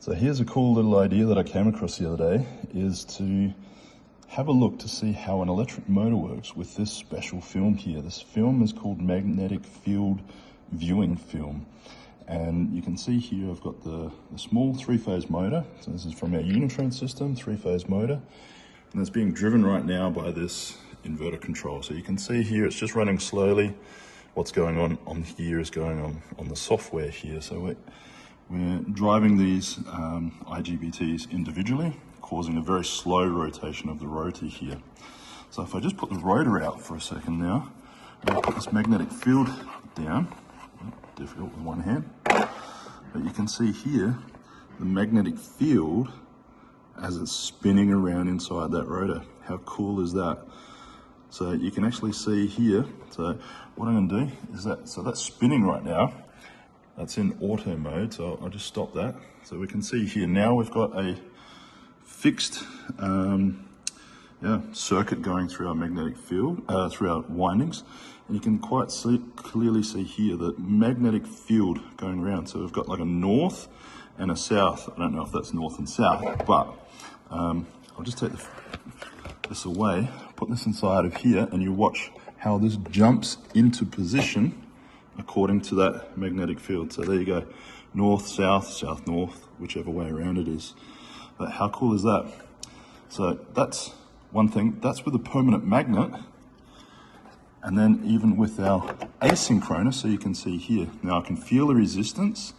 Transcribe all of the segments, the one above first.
So here's a cool little idea that I came across the other day, is to have a look to see how an electric motor works with this special film here. This film is called magnetic field viewing film. And you can see here I've got the small three-phase motor. So this is from our Unitrend system, three-phase motor. And it's being driven right now by this inverter control. So you can see here it's just running slowly. What's going on here is going on the software here. So we're driving these IGBTs individually, causing a very slow rotation of the rotor here. So if I just put the rotor out for a second now, and I put this magnetic field down, difficult with one hand, but you can see here the magnetic field as it's spinning around inside that rotor. How cool is that? So you can actually see here, so what I'm going to do is so that's spinning right now. That's in auto mode, so I'll just stop that. So we can see here now we've got a fixed circuit going through our magnetic field, through our windings. And you can quite clearly see here the magnetic field going around. So we've got like a north and a south. I don't know if that's north and south, but I'll just take this away, put this inside of here, and you watch how this jumps into position according to that magnetic field. So there you go, north, south, south, north, whichever way around it is. But how cool is that? So that's one thing, that's with a permanent magnet. And then even with our asynchronous, so you can see here, now I can feel the resistance,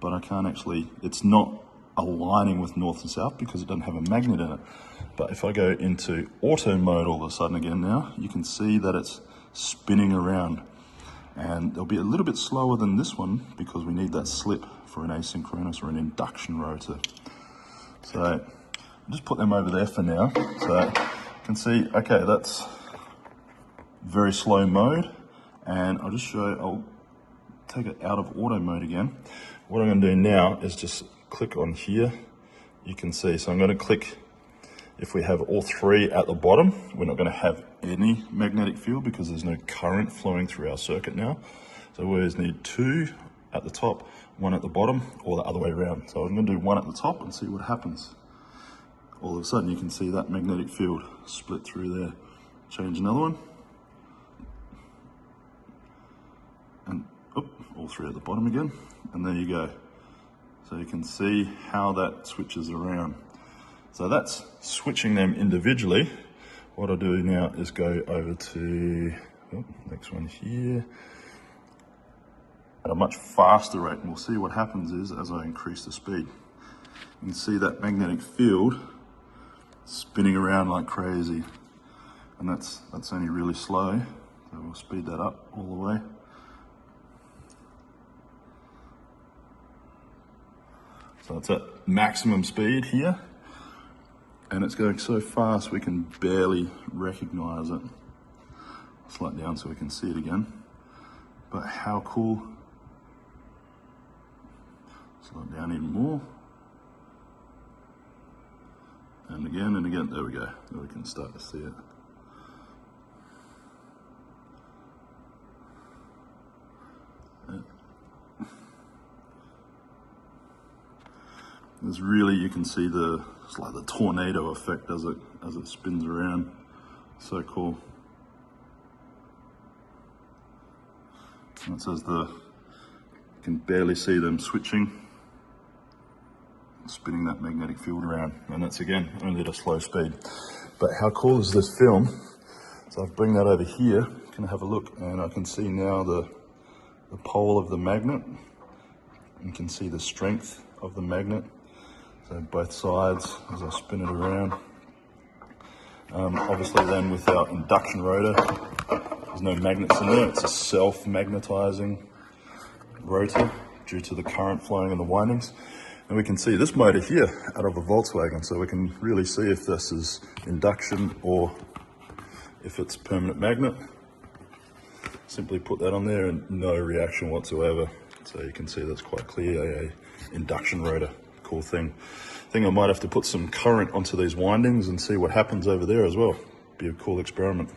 but I can't actually, it's not aligning with north and south because it doesn't have a magnet in it. But if I go into auto mode all of a sudden again now, you can see that it's spinning around. And they'll be a little bit slower than this one because we need that slip for an asynchronous or an induction rotor. So I'll just put them over there for now. So you can see, okay, that's very slow mode. And I'll just I'll take it out of auto mode again. What I'm going to do now is just click on here. You can see, so I'm going to click, if we have all three at the bottom, we're not going to have any magnetic field because there's no current flowing through our circuit now. So we always need two at the top, one at the bottom, or the other way around. So I'm going to do one at the top and see what happens. All of a sudden you can see that magnetic field split through there. Change another one. And all three at the bottom again. And there you go. So you can see how that switches around. So that's switching them individually. What I'll do now is go over to next one here at a much faster rate, and we'll see what happens is as I increase the speed. You can see that magnetic field spinning around like crazy, and that's only really slow. So we'll speed that up all the way. So it's at maximum speed here. And it's going so fast we can barely recognize it. Slow it down so we can see it again. But how cool. Slow it down even more. And again, there we go. There we can start to see it. There's really, you can see it's like the tornado effect as it spins around. So cool. And it says you can barely see them switching, spinning that magnetic field around. And that's again, only at a slow speed. But how cool is this film? So I'll bring that over here, can have a look, and I can see now the pole of the magnet. You can see the strength of the magnet. So both sides as I spin it around. Obviously then with our induction rotor, there's no magnets in there, it's a self-magnetizing rotor due to the current flowing in the windings. And we can see this motor here out of a Volkswagen, so we can really see if this is induction or if it's permanent magnet. Simply put that on there and no reaction whatsoever. So you can see that's quite clear, a induction rotor. Cool thing. I think I might have to put some current onto these windings and see what happens over there as well. Be a cool experiment.